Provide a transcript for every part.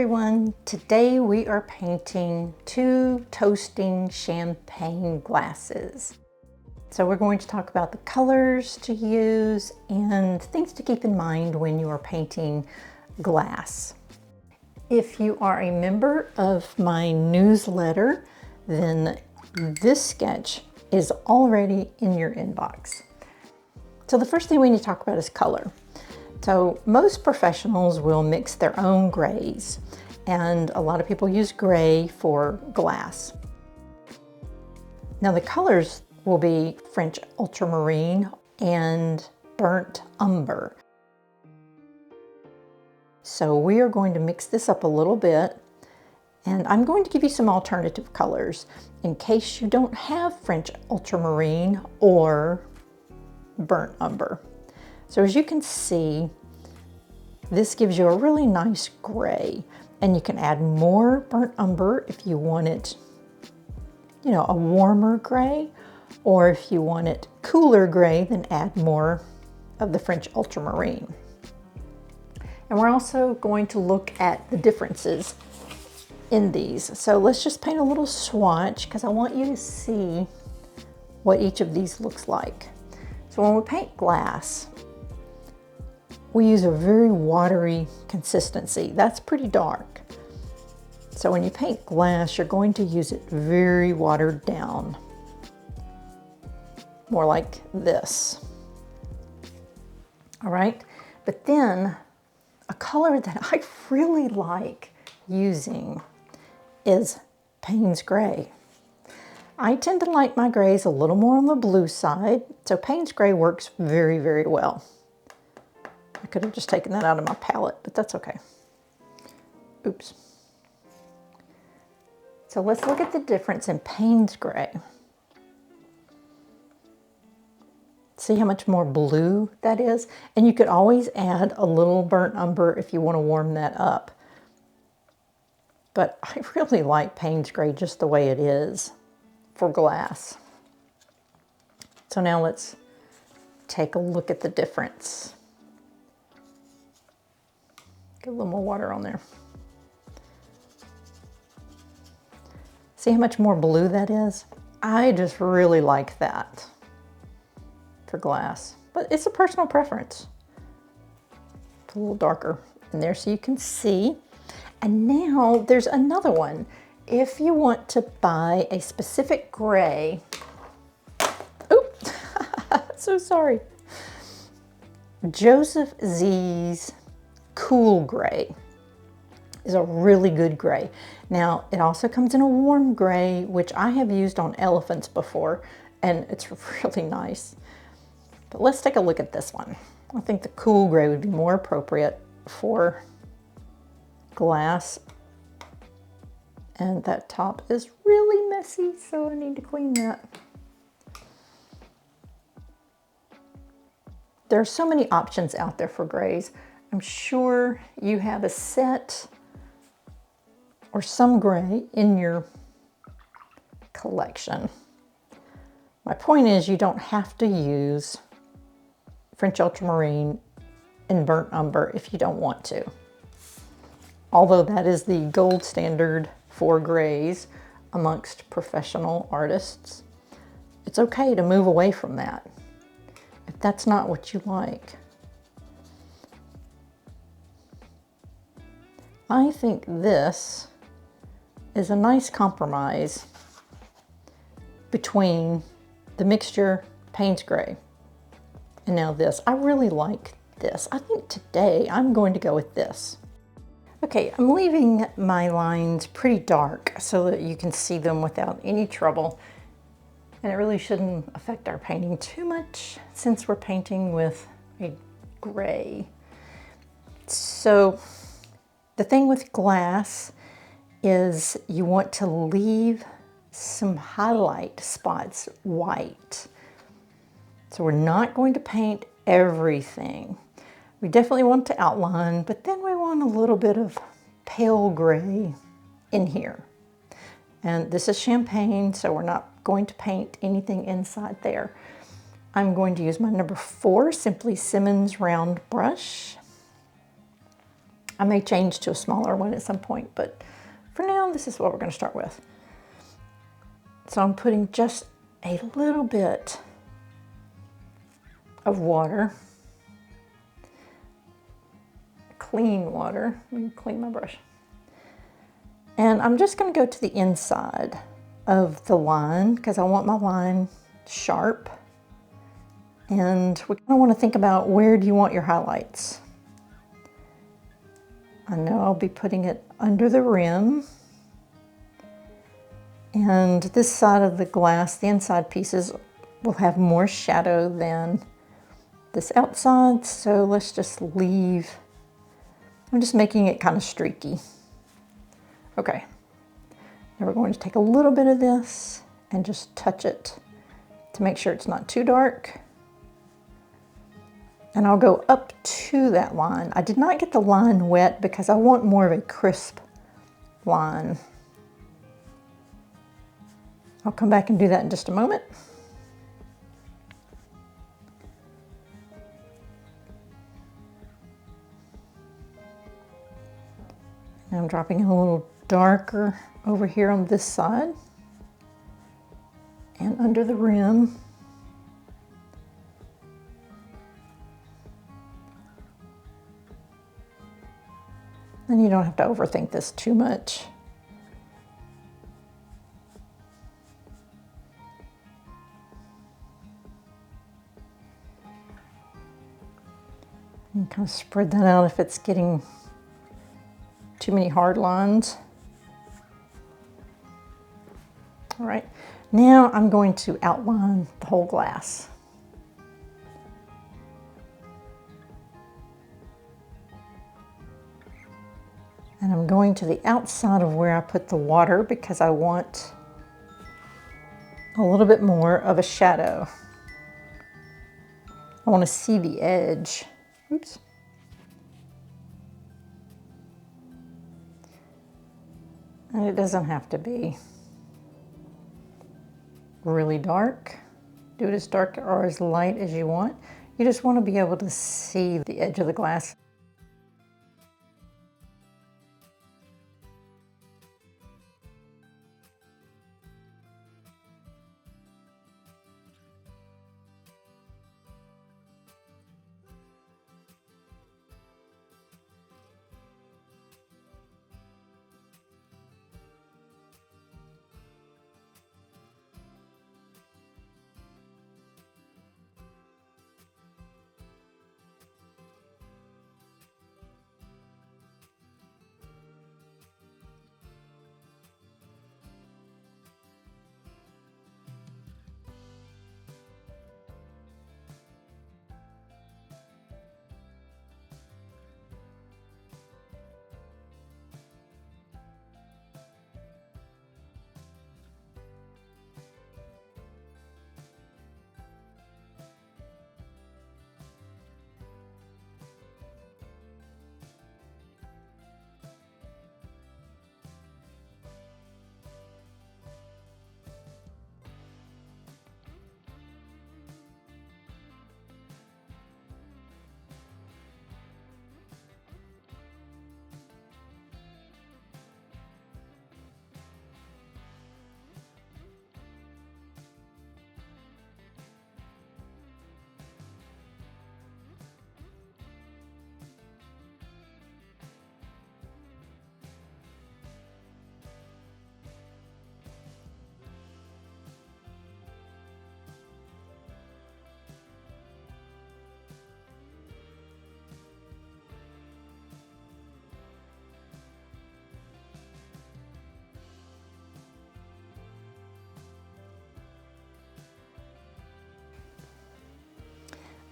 everyone. Today we are painting two toasting champagne glasses. So we're going to talk about the colors to use and things to keep in mind when you are painting glass. If you are a member of my newsletter, then this sketch is already in your inbox. So the first thing we need to talk about is color. So most professionals will mix their own grays, and a lot of people use gray for glass. Now the colors will be French ultramarine and burnt umber. So we are going to mix this up a little bit, and I'm going to give you some alternative colors in case you don't have French ultramarine or burnt umber. So as you can see, this gives you a really nice gray, and you can add more burnt umber if you want it, you know, a warmer gray, or if you want it cooler gray, then add more of the French ultramarine. And we're also going to look at the differences in these. So let's just paint a little swatch because I want you to see what each of these looks like. So when we paint glass, we use a very watery consistency. That's pretty dark. So when you paint glass, you're going to use it very watered down. More like this. All right, but then a color that I really like using is Payne's Gray. I tend to like my grays a little more on the blue side, so Payne's Gray works very, very well. I could have just taken that out of my palette, but that's okay. Oops. So let's look at the difference in Payne's Gray. See how much more blue that is? And you could always add a little burnt umber if you want to warm that up. But I really like Payne's Gray just the way it is for glass. So now let's take a look at the difference. Get a little more water on there. See how much more blue that is? I just really like that for glass, but it's a personal preference. It's a little darker in there so you can see. And now there's another one. If you want to buy a specific gray, oops, so sorry. Joseph Z's Cool Gray is a really good gray. Now it also comes in a warm gray, which I have used on elephants before, and it's really nice. But let's take a look at this one. I think the Cool Gray would be more appropriate for glass. And that top is really messy, so I need to clean that. There are so many options out there for grays. I'm sure you have a set or some gray in your collection. My point is you don't have to use French ultramarine and burnt umber if you don't want to. Although that is the gold standard for grays amongst professional artists, it's okay to move away from that if that's not what you like. I think this is a nice compromise between the mixture Payne's Gray and now this. I really like this. I think today I'm going to go with this. Okay, I'm leaving my lines pretty dark so that you can see them without any trouble. And it really shouldn't affect our painting too much since we're painting with a gray. So the thing with glass is you want to leave some highlight spots white. So we're not going to paint everything. We definitely want to outline, but then we want a little bit of pale gray in here. And this is champagne, so we're not going to paint anything inside there. I'm going to use my number 4 Simply Simmons round brush. I may change to a smaller one at some point, but for now, this is what we're going to start with. So I'm putting just a little bit of water, clean water. Let me clean my brush. And I'm just going to go to the inside of the line because I want my line sharp. And we kind of want to think about, where do you want your highlights? I know I'll be putting it under the rim. And this side of the glass, the inside pieces, will have more shadow than this outside. So let's just leave. I'm just making it kind of streaky. Okay. Now we're going to take a little bit of this and just touch it to make sure it's not too dark. And I'll go up to that line. I did not get the line wet because I want more of a crisp line. I'll come back and do that in just a moment. And I'm dropping it a little darker over here on this side and under the rim. And you don't have to overthink this too much. And kind of spread that out if it's getting too many hard lines. All right, now I'm going to outline the whole glass. And I'm going to the outside of where I put the water because I want a little bit more of a shadow. I want to see the edge. Oops. And it doesn't have to be really dark. Do it as dark or as light as you want. You just want to be able to see the edge of the glass.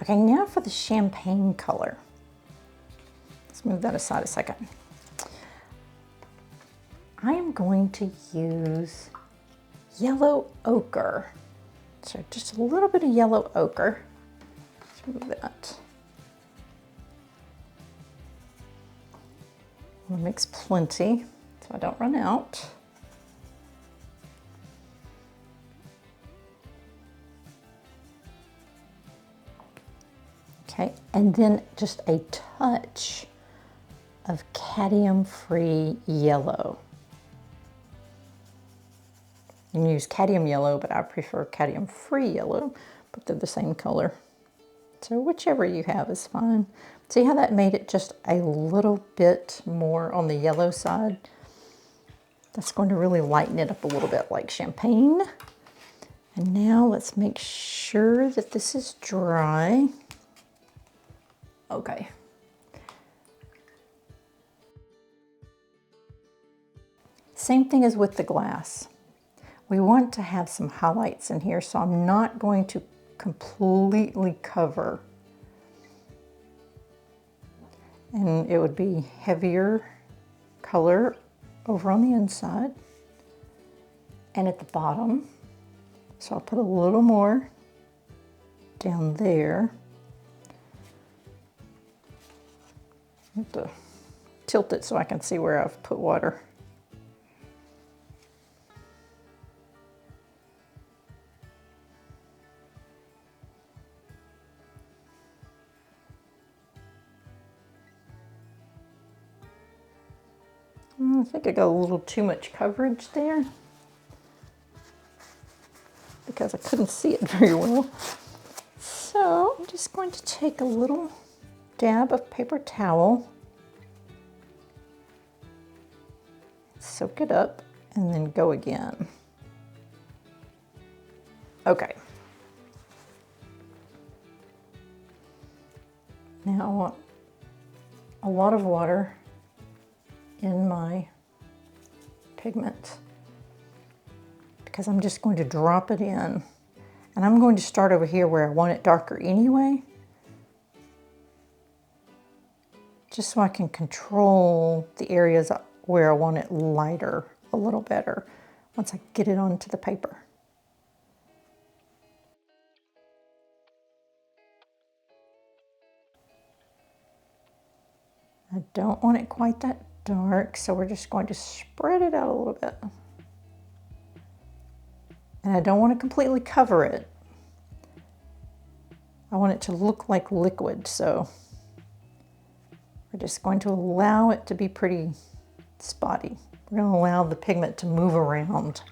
Okay, now for the champagne color. Let's move that aside a second. I am going to use yellow ochre. So just a little bit of yellow ochre. Let's move that. I'll mix plenty so I don't run out. Okay, and then just a touch of cadmium-free yellow. You can use cadmium yellow, but I prefer cadmium-free yellow, but they're the same color. So whichever you have is fine. See how that made it just a little bit more on the yellow side? That's going to really lighten it up a little bit like champagne. And now let's make sure that this is dry. Okay. Same thing as with the glass. We want to have some highlights in here, so I'm not going to completely cover. And it would be heavier color over on the inside and at the bottom. So I'll put a little more down there. I have to tilt it so I can see where I've put water. I think I got a little too much coverage there because I couldn't see it very well. So I'm just going to take a little dab of paper towel, soak it up, and then go again. Okay. Now I want a lot of water in my pigment because I'm just going to drop it in. And I'm going to start over here where I want it darker anyway, just so I can control the areas where I want it lighter a little better once I get it onto the paper. I don't want it quite that dark, so we're just going to spread it out a little bit. And I don't want to completely cover it. I want it to look like liquid, so we're just going to allow it to be pretty spotty. We're going to allow the pigment to move around.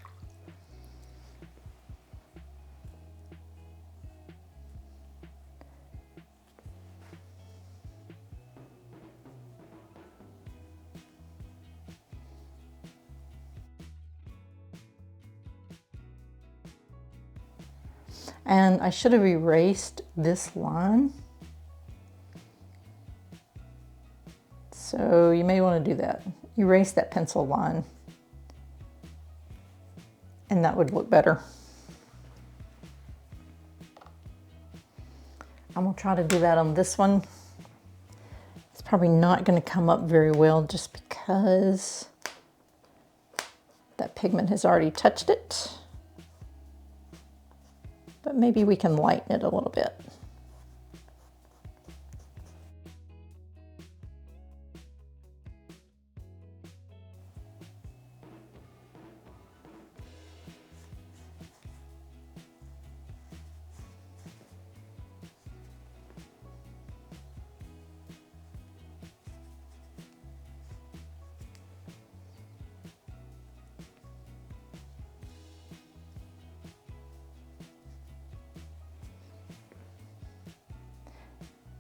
And I should have erased this line. So you may want to do that. Erase that pencil line. And that would look better. I'm going to try to do that on this one. It's probably not going to come up very well just because that pigment has already touched it. But maybe we can lighten it a little bit.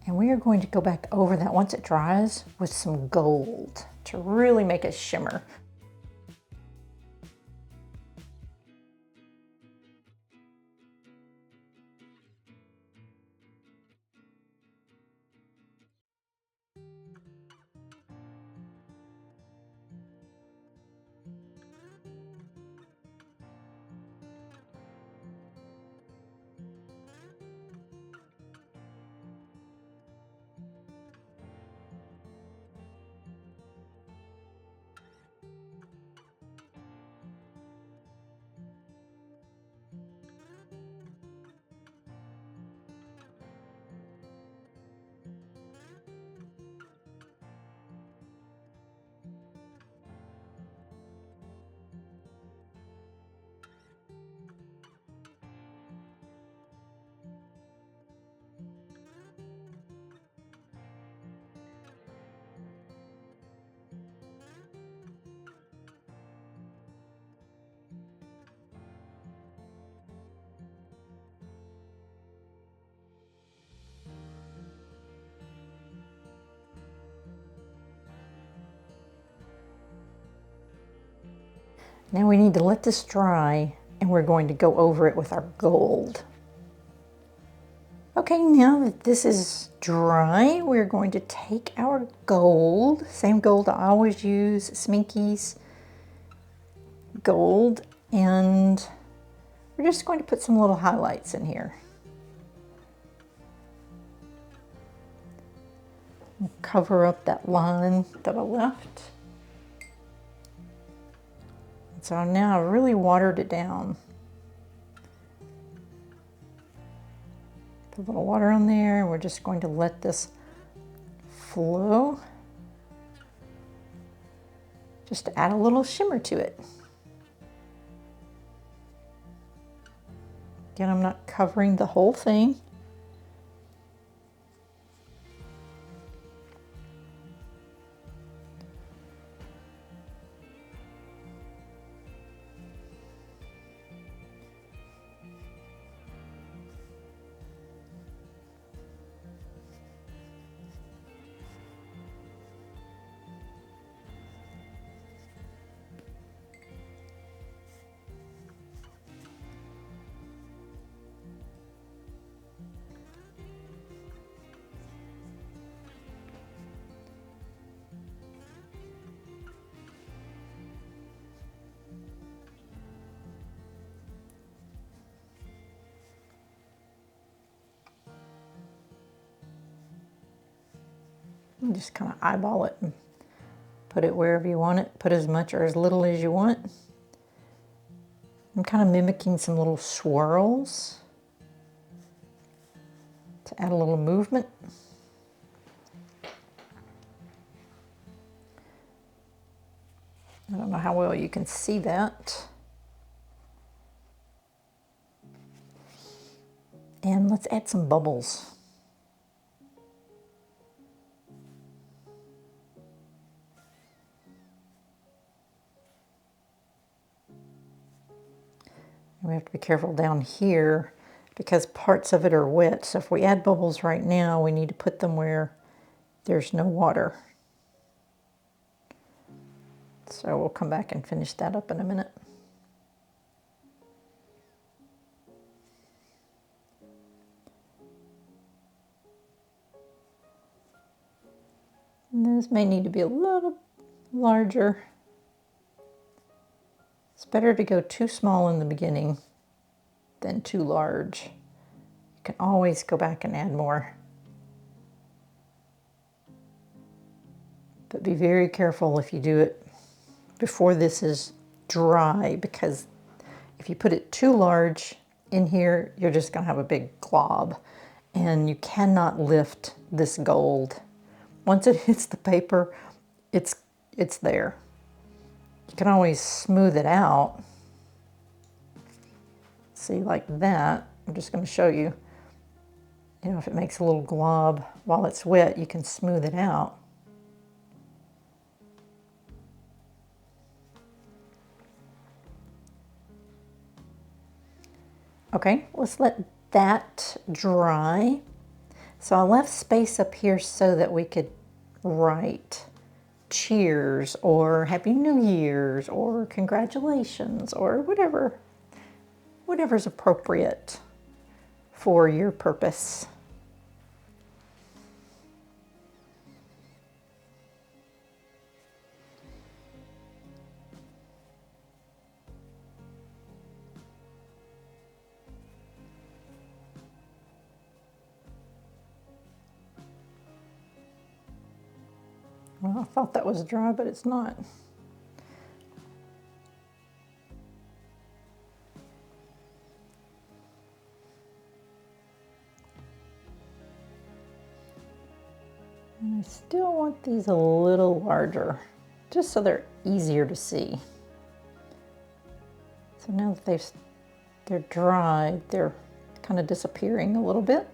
And we are going to go back over that once it dries with some gold to really make it shimmer. Now we need to let this dry, and we're going to go over it with our gold. Okay, now that this is dry, we're going to take our gold, same gold I always use, Sminky's gold, and we're just going to put some little highlights in here. Cover up that line that I left. So now I've really watered it down. Put a little water on there, and we're just going to let this flow. Just to add a little shimmer to it. Again, I'm not covering the whole thing. And just kind of eyeball it and put it wherever you want it. Put as much or as little as you want. I'm kind of mimicking some little swirls to add a little movement. I don't know how well you can see that. And let's add some bubbles. We have to be careful down here because parts of it are wet. So if we add bubbles right now, we need to put them where there's no water. So we'll come back and finish that up in a minute. And this may need to be a little larger. It's better to go too small in the beginning than too large. You can always go back and add more. But be very careful if you do it before this is dry, because if you put it too large in here, you're just going to have a big glob. And you cannot lift this gold. Once it hits the paper, it's there. You can always smooth it out. See, like that. I'm just going to show you. You know, if it makes a little glob while it's wet, you can smooth it out. Okay, let's let that dry. So I left space up here so that we could write cheers or Happy New Year's or congratulations or whatever's appropriate for your purpose. Well, I thought that was dry, but it's not. And I still want these a little larger, just so they're easier to see. So now that they're dry, they're kind of disappearing a little bit.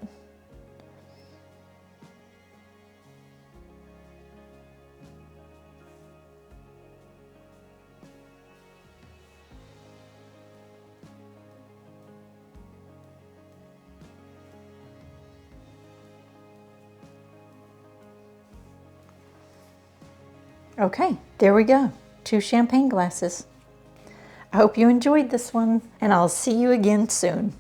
Okay, there we go. 2 champagne glasses. I hope you enjoyed this one, and I'll see you again soon.